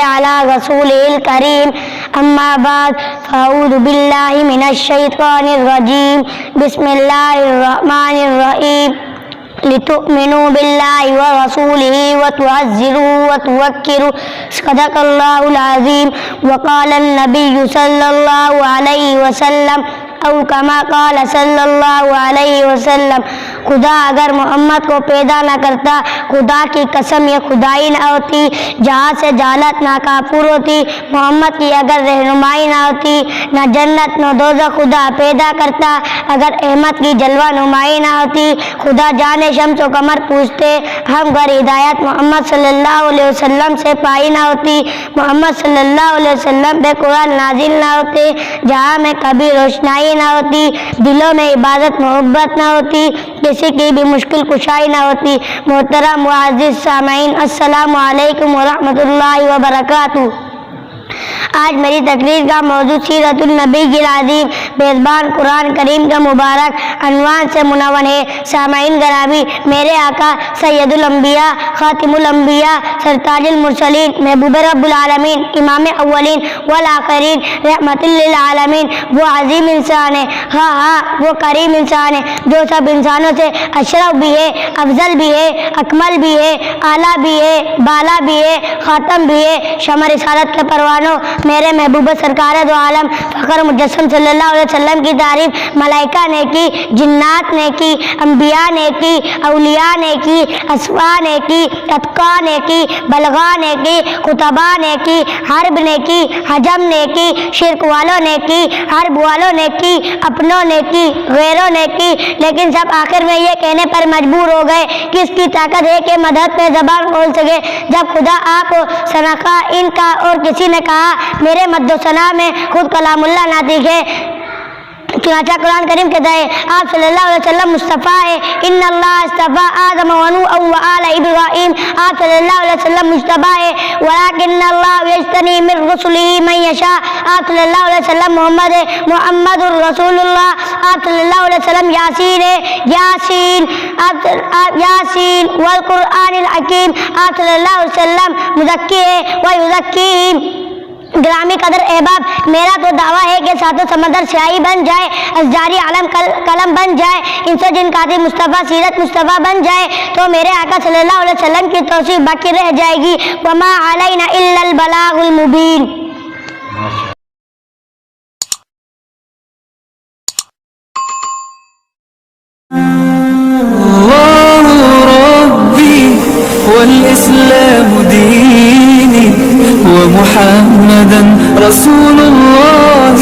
علی رسول الکریم اما بعد فاعوذ باللہ من الشیطان الرجیم بسم اللہ الرحمن الرحیم لتؤمنوا باللہ ورسولہ وتعزروه وتوقروه صدق اللہ العظیم وقال النبی صلی اللہ علیہ وسلم او کما قال صلی اللہ علیہ وسلم خدا اگر محمد کو پیدا نہ کرتا خدا کی قسم یہ خدائی نہ ہوتی، جہاں سے جہالت نہ کافر ہوتی، محمد کی اگر رہنمائی نہ ہوتی نہ جنت نہ دوزخ خدا پیدا کرتا، اگر احمد کی جلوہ نمائی نہ ہوتی خدا جانے شمس و قمر پوچھتے، ہم گر ہدایت محمد صلی اللہ علیہ وسلم سے پائی نہ ہوتی، محمد صلی اللہ علیہ وسلم پہ قرآن نازل نہ ہوتے، جہاں میں کبھی روشنائی نہ ہوتی، دلوں میں عبادت محبت نہ ہوتی، کسی کی بھی مشکل کشائی نہ ہوتی۔ محترم معزز سامعین السلام علیکم ورحمۃ اللہ وبرکاتہ۔ آج میری تقریر کا موضوع سیرت النبی العظیم میزبان قرآن کریم کا مبارک عنوان سے منون ہے۔ سامعین گرامی، میرے آقا سید الانبیاء خاتم الانبیاء سرتاج المرسلین محبوب رب العالمین امام اولین والآخرین رحمت للعالمین وہ عظیم انسان ہے، ہاں وہ کریم انسان ہے جو سب انسانوں سے اشرف بھی ہے، افضل بھی ہے، اکمل بھی ہے، اعلیٰ بھی ہے، بالا بھی ہے، خاتم بھی ہے۔ شمع رسالت کے پروانوں میرے محبوب سرکار دو عالم فخر مجسم صلی اللہ علیہ وسلم کی تعریف ملائکہ نے کی، جنات نے کی، انبیاء نے کی، اولیاء نے کی، اصفیاء نے کی، اتقاء نے کی، بلغاء نے کی، خطباء نے کی، حرب نے کی، حجم نے کی، شرک والوں نے کی، حرب والوں نے کی، اپنوں نے کی، غیروں نے کی، لیکن سب آخر میں یہ کہنے پر مجبور ہو گئے کہ اس کی طاقت ہے کہ مدد پہ زبان کھول سکے۔ جب خدا آپ سنخا ان کا اور کسی نے کہا میرے مد و ثنا میں خود کلام اللہ ناطق ہے، چنانچہ قرآن کریم کہتا ہے آپ صلی اللہ علیہ وسلم مصطفیٰ ہے، ان اللہ اصطفیٰ آدم ونوحا وآل ابراہیم، آپ صلی اللہ علیہ وسلم مصطفیٰ ہے، ولکن اللہ یجتبی من رسلہ من یشاء، آپ صلی اللہ علیہ وسلم محمد ہے، محمد الرسول اللہ، آپ صلی اللہ علیہ وسلم یاسین ہے، یاسین والقرآن الحکیم، آپ صلی اللہ علیہ وسلم مزکی ہے ویزکیہم۔ گرامی قدر احباب، میرا تو دعویٰ ہے کہ ساتوں سمندر سیاہی بن جائے، اشجاری عالم قلم بن جائے، ان سے جن کاتب مصطفیٰ سیرت مصطفیٰ بن جائے تو میرے آقا صلی اللہ علیہ وسلم کی توصیف باقی رہ جائے گی۔ وما علینا الا البلاغ المبین۔ والإسلام ديني ومحمدا رسول الله